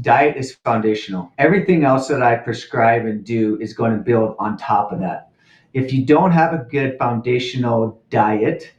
Diet is foundational. Everything else that I prescribe and do is going to build on top of that. If you don't have a good foundational diet,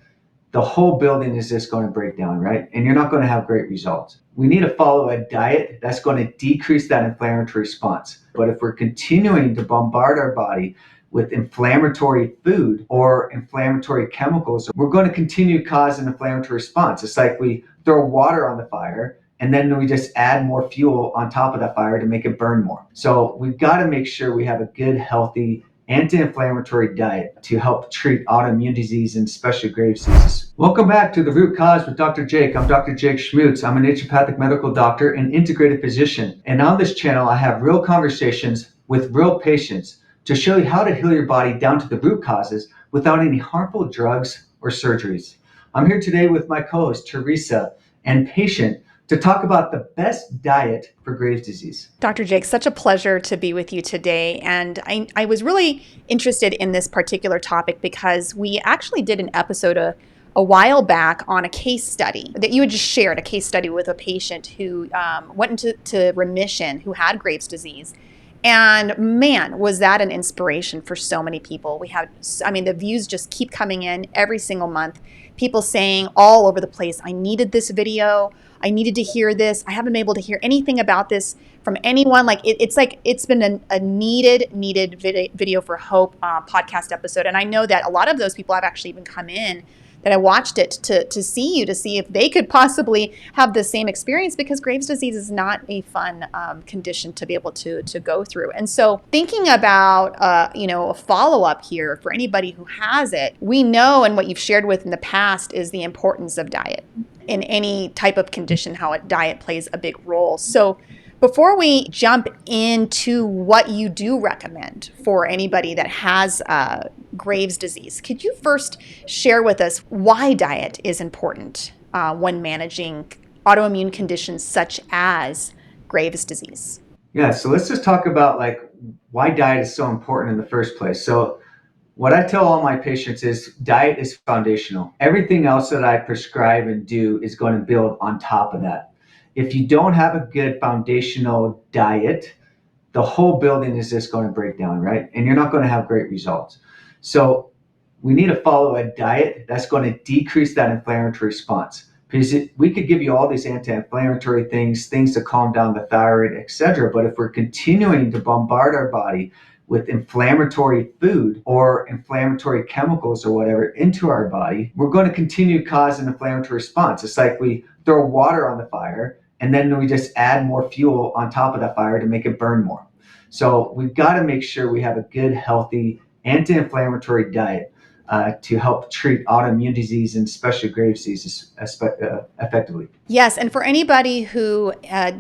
the whole building is just going to break down, right? And you're not going to have great results. We need to follow a diet that's going to decrease that inflammatory response. But if we're continuing to bombard our body with inflammatory food or inflammatory chemicals, we're going to continue to cause an inflammatory response. It's like we throw water on the fire and then we just add more fuel on top of that fire to make it burn more. So we've got to make sure we have a good, healthy, anti-inflammatory diet to help treat autoimmune disease and especially Graves' disease. Welcome back to The Root Cause with Dr. Jake. I'm Dr. Jake Schmutz. I'm a naturopathic medical doctor and integrative physician. And on this channel, I have real conversations with real patients to show you how to heal your body down to the root causes without any harmful drugs or surgeries. I'm here today with my co-host, Teresa, and patient to talk about the best diet for Graves' disease. Dr. Jake, such a pleasure to be with you today. And I was really interested in this particular topic because we actually did an episode a while back on a case study that you had just shared, a case study with a patient who went into remission, who had Graves' disease. And man, was that an inspiration for so many people. The views just keep coming in every single month. People saying all over the place, I needed this video. I needed to hear this. I haven't been able to hear anything about this from anyone. It's been a needed video for hope podcast episode. And I know that a lot of those people have actually even come in that I watched it to see if they could possibly have the same experience, because Graves' disease is not a fun condition to be able to go through. And so thinking about a follow-up here for anybody who has it, we know, and what you've shared with in the past is the importance of diet in any type of condition, how a diet plays a big role. So before we jump into what you do recommend for anybody that has Graves' disease, could you first share with us why diet is important when managing autoimmune conditions such as Graves' disease? Yeah, so let's just talk about why diet is so important in the first place. So what I tell all my patients is diet is foundational. Everything else that I prescribe and do is going to build on top of that. If you don't have a good foundational diet, the whole building is just going to break down, right? And you're not going to have great results. So we need to follow a diet that's going to decrease that inflammatory response. Because we could give you all these anti-inflammatory things to calm down the thyroid, etc. But if we're continuing to bombard our body with inflammatory food or inflammatory chemicals or whatever into our body, we're going to continue to cause an inflammatory response. It's like we throw water on the fire and then we just add more fuel on top of that fire to make it burn more. So we've got to make sure we have a good, healthy, anti-inflammatory diet to help treat autoimmune disease and especially Graves' disease effectively. Yes, and for anybody who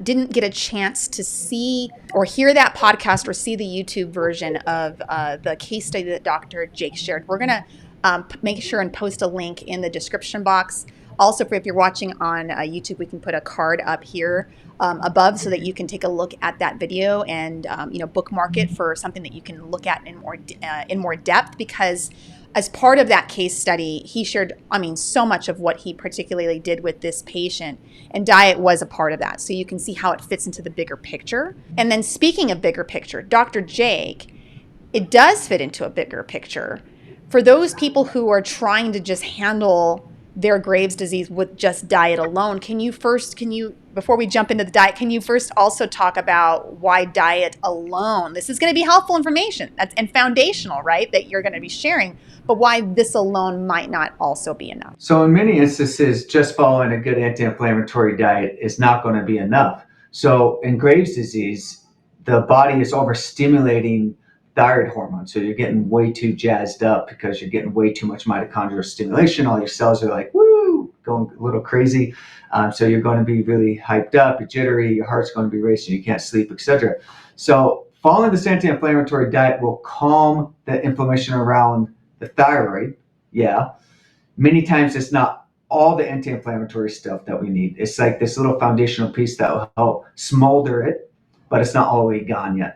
didn't get a chance to see or hear that podcast or see the YouTube version of the case study that Dr. Jake shared, we're going to make sure and post a link in the description box. Also, if you're watching on YouTube, we can put a card up here above so that you can take a look at that video and bookmark it for something that you can look at in more depth, because as part of that case study, he shared, so much of what he particularly did with this patient, and diet was a part of that. So you can see how it fits into the bigger picture. And then speaking of bigger picture, Dr. Jake, it does fit into a bigger picture. For those people who are trying to just handle their Graves' disease with just diet alone, before we jump into the diet, can you first also talk about why diet alone? This is going to be helpful information and foundational, right, that you're going to be sharing, but why this alone might not also be enough. So in many instances, just following a good anti-inflammatory diet is not going to be enough. So in Graves' disease, the body is overstimulating thyroid hormone. So you're getting way too jazzed up because you're getting way too much mitochondrial stimulation. All your cells are like, woo, going a little crazy. So you're going to be really hyped up, you're jittery, your heart's going to be racing, you can't sleep, etc. So following this anti-inflammatory diet will calm the inflammation around the thyroid. Yeah. Many times it's not all the anti-inflammatory stuff that we need. It's like this little foundational piece that will help smolder it, but it's not all the way gone yet.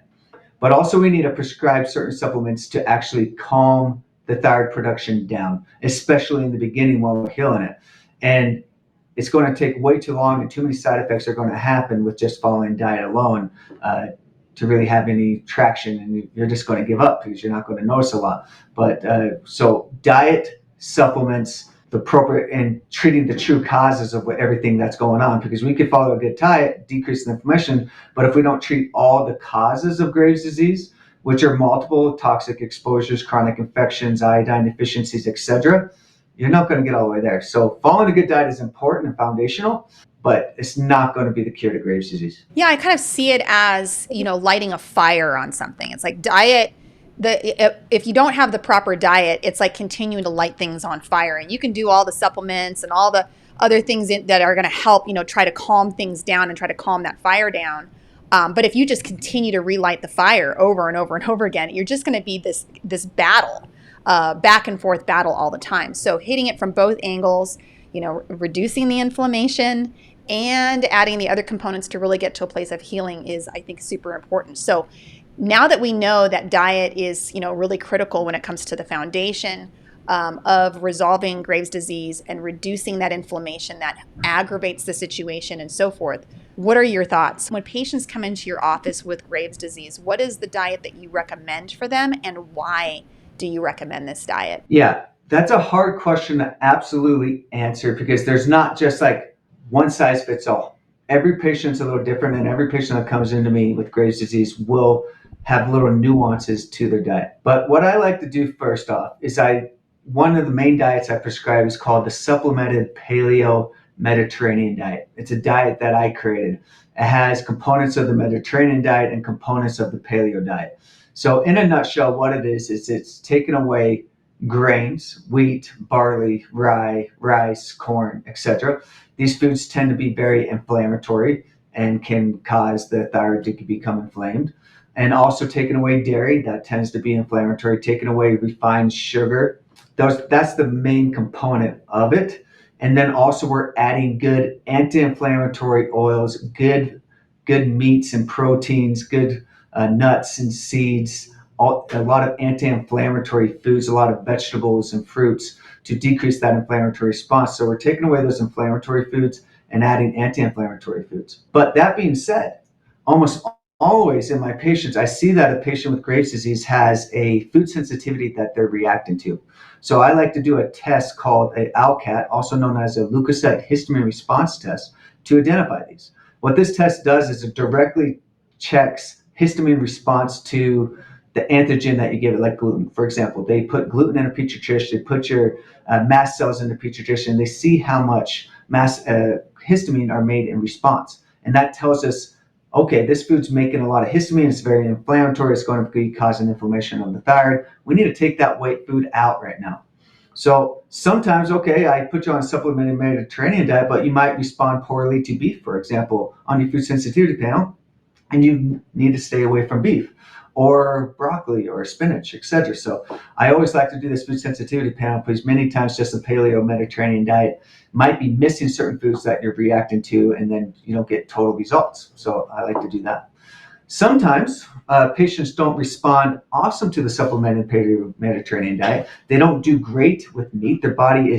But also we need to prescribe certain supplements to actually calm the thyroid production down, especially in the beginning while we're healing it. And it's going to take way too long, and too many side effects are going to happen with just following diet alone to really have any traction, and you're just going to give up because you're not going to notice a lot. But so diet, supplements, the appropriate, and treating the true causes of everything that's going on, because we could follow a good diet, decrease the inflammation, but if we don't treat all the causes of Graves' disease, which are multiple toxic exposures, chronic infections, iodine deficiencies, etc., you're not going to get all the way there. So following a good diet is important and foundational, but it's not going to be the cure to Graves' disease. Yeah, I kind of see it as, lighting a fire on something. It's like diet. If you don't have the proper diet, it's like continuing to light things on fire. And you can do all the supplements and all the other things that are going to help, try to calm things down and try to calm that fire down. But if you just continue to relight the fire over and over and over again, you're just going to be this battle, back and forth battle all the time. So hitting it from both angles, reducing the inflammation and adding the other components to really get to a place of healing is, I think, super important. So now that we know that diet is, really critical when it comes to the foundation of resolving Graves' disease and reducing that inflammation that aggravates the situation and so forth, what are your thoughts? When patients come into your office with Graves' disease, what is the diet that you recommend for them, and why do you recommend this diet? Yeah, that's a hard question to absolutely answer, because there's not just like one size fits all. Every patient's a little different, and every patient that comes into me with Graves' disease will have little nuances to their diet. But what I like to do first off is one of the main diets I prescribe is called the supplemented Paleo Mediterranean diet. It's a diet that I created. It has components of the Mediterranean diet and components of the Paleo diet. So in a nutshell, what it is it's taken away grains, wheat, barley, rye, rice, corn, etc. These foods tend to be very inflammatory and can cause the thyroid to become inflamed. And also taking away dairy, that tends to be inflammatory. Taking away refined sugar, that's the main component of it. And then also we're adding good anti-inflammatory oils, good meats and proteins, good nuts and seeds, a lot of anti-inflammatory foods, a lot of vegetables and fruits to decrease that inflammatory response. So we're taking away those inflammatory foods and adding anti-inflammatory foods. But that being said, almost always in my patients, I see that a patient with Graves' disease has a food sensitivity that they're reacting to. So I like to do a test called a ALCAT, also known as a leukocyte histamine response test, to identify these. What this test does is it directly checks histamine response to the antigen that you give it, like gluten. For example, they put gluten in a petri dish, they put your mast cells in the petri dish, and they see how much histamine are made in response. And that tells us, okay, this food's making a lot of histamine, it's very inflammatory, it's going to be causing inflammation on the thyroid. We need to take that white food out right now. So sometimes, okay, I put you on a supplemented Mediterranean diet, but you might respond poorly to beef, for example, on your food sensitivity panel, and you need to stay away from beef or broccoli or spinach, etc. So I always like to do this food sensitivity panel, because many times just the Paleo Mediterranean diet might be missing certain foods that you're reacting to, and then you don't get total results. So I like to do that. Sometimes patients don't respond awesome to the supplemented Paleo Mediterranean diet. They don't do great with meat. Their body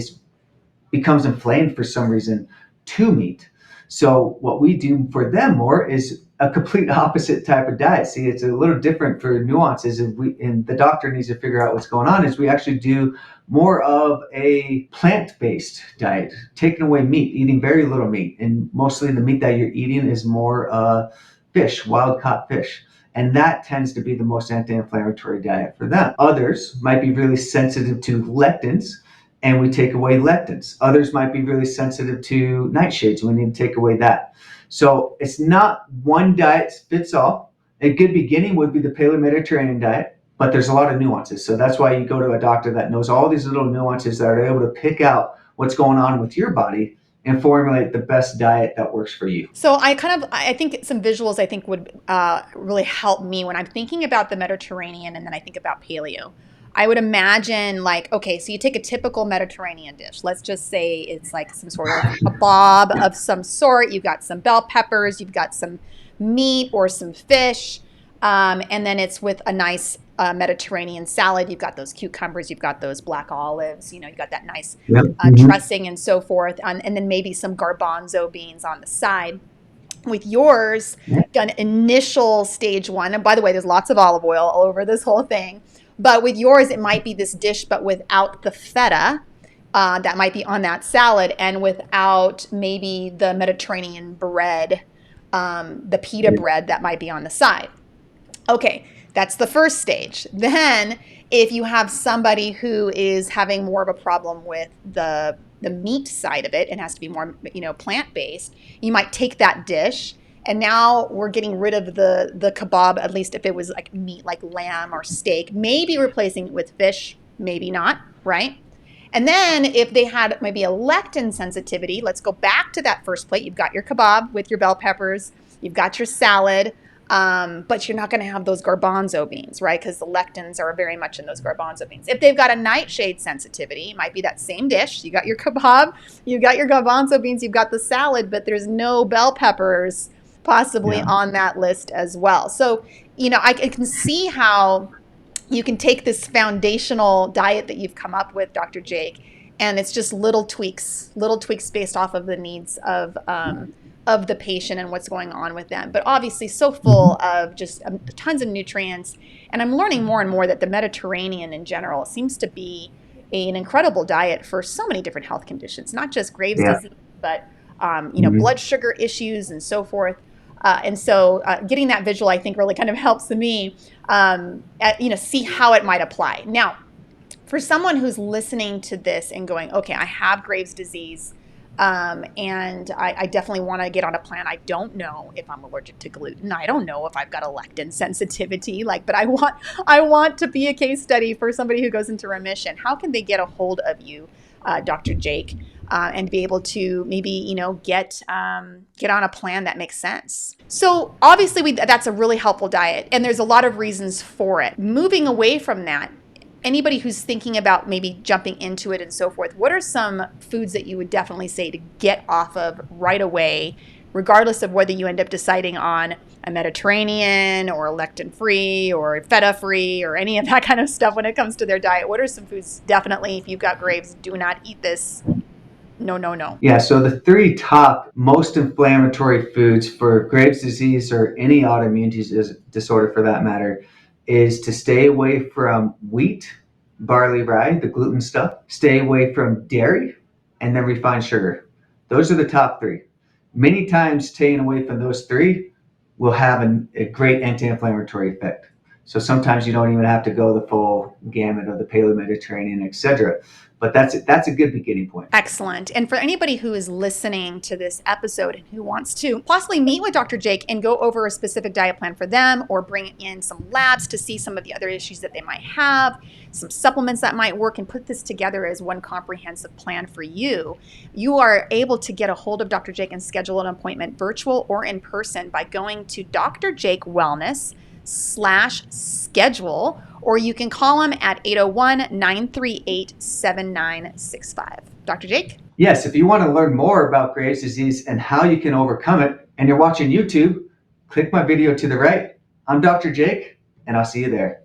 becomes inflamed for some reason to meat. So what we do for them more is a complete opposite type of diet. See, it's a little different for nuances, and the doctor needs to figure out what's going on. Is we actually do more of a plant-based diet, taking away meat, eating very little meat, and mostly the meat that you're eating is more fish, wild-caught fish. And that tends to be the most anti-inflammatory diet for them. Others might be really sensitive to lectins, and we take away lectins. Others might be really sensitive to nightshades, and we need to take away that. So it's not one diet fits all. A good beginning would be the Paleo Mediterranean diet, but there's a lot of nuances. So that's why you go to a doctor that knows all these little nuances, that are able to pick out what's going on with your body and formulate the best diet that works for you. So I think some visuals I think would really help me when I'm thinking about the Mediterranean, and then I think about paleo. I would imagine, like, okay, so you take a typical Mediterranean dish. Let's just say it's like some sort of a bob of some sort. You've got some bell peppers, you've got some meat or some fish, and then it's with a nice Mediterranean salad, you've got those cucumbers, you've got those black olives, you've got that nice Yep. dressing and so forth, and then maybe some garbanzo beans on the side. With yours, done initial stage one, and by the way, there's lots of olive oil all over this whole thing, but with yours, it might be this dish, but without the feta that might be on that salad, and without maybe the Mediterranean bread, the pita bread that might be on the side. Okay, that's the first stage. Then if you have somebody who is having more of a problem with the meat side of it and has to be more plant-based, you might take that dish, and now we're getting rid of the kebab, at least if it was like meat like lamb or steak, maybe replacing it with fish, maybe not, right? And then if they had maybe a lectin sensitivity, let's go back to that first plate. You've got your kebab with your bell peppers, you've got your salad, but you're not going to have those garbanzo beans, right? Because the lectins are very much in those garbanzo beans. If they've got a nightshade sensitivity, it might be that same dish. You got your kebab, you got your garbanzo beans, you've got the salad, but there's no bell peppers possibly on that list as well. So, I can see how you can take this foundational diet that you've come up with, Dr. Jake, and it's just little tweaks based off of the needs of the patient and what's going on with them. But obviously so full of just tons of nutrients. And I'm learning more and more that the Mediterranean in general seems to be an incredible diet for so many different health conditions, not just Graves' disease, but blood sugar issues and so forth. And so getting that visual, I think, really kind of helps me, see how it might apply. Now, for someone who's listening to this and going, okay, I have Graves' disease, and I definitely want to get on a plan. I don't know if I'm allergic to gluten. I don't know if I've got a lectin sensitivity, but I want to be a case study for somebody who goes into remission. How can they get a hold of you, Dr. Jake, and be able to maybe, get on a plan that makes sense? So obviously that's a really helpful diet, and there's a lot of reasons for it. Moving away from that, anybody who's thinking about maybe jumping into it and so forth, what are some foods that you would definitely say to get off of right away, regardless of whether you end up deciding on a Mediterranean or a lectin-free or feta-free or any of that kind of stuff when it comes to their diet? What are some foods definitely, if you've got Graves, do not eat this? No. Yeah, so the 3 top most inflammatory foods for Graves' disease or any autoimmune disorder for that matter is to stay away from wheat, barley, rye, the gluten stuff, stay away from dairy, and then refined sugar. Those are the top 3. Many times staying away from those 3 will have a great anti-inflammatory effect. So sometimes you don't even have to go the full gamut of the Paleo Mediterranean, etc. But that's a good beginning point. Excellent. And for anybody who is listening to this episode and who wants to possibly meet with Dr. Jake and go over a specific diet plan for them, or bring in some labs to see some of the other issues that they might have, some supplements that might work, and put this together as one comprehensive plan for you, you are able to get a hold of Dr. Jake and schedule an appointment, virtual or in person, by going to Dr. Jake Wellness /schedule, or you can call him at 801-938-7965. Dr. Jake? Yes, if you want to learn more about Graves' disease and how you can overcome it, and you're watching YouTube, click my video to the right. I'm Dr. Jake, and I'll see you there.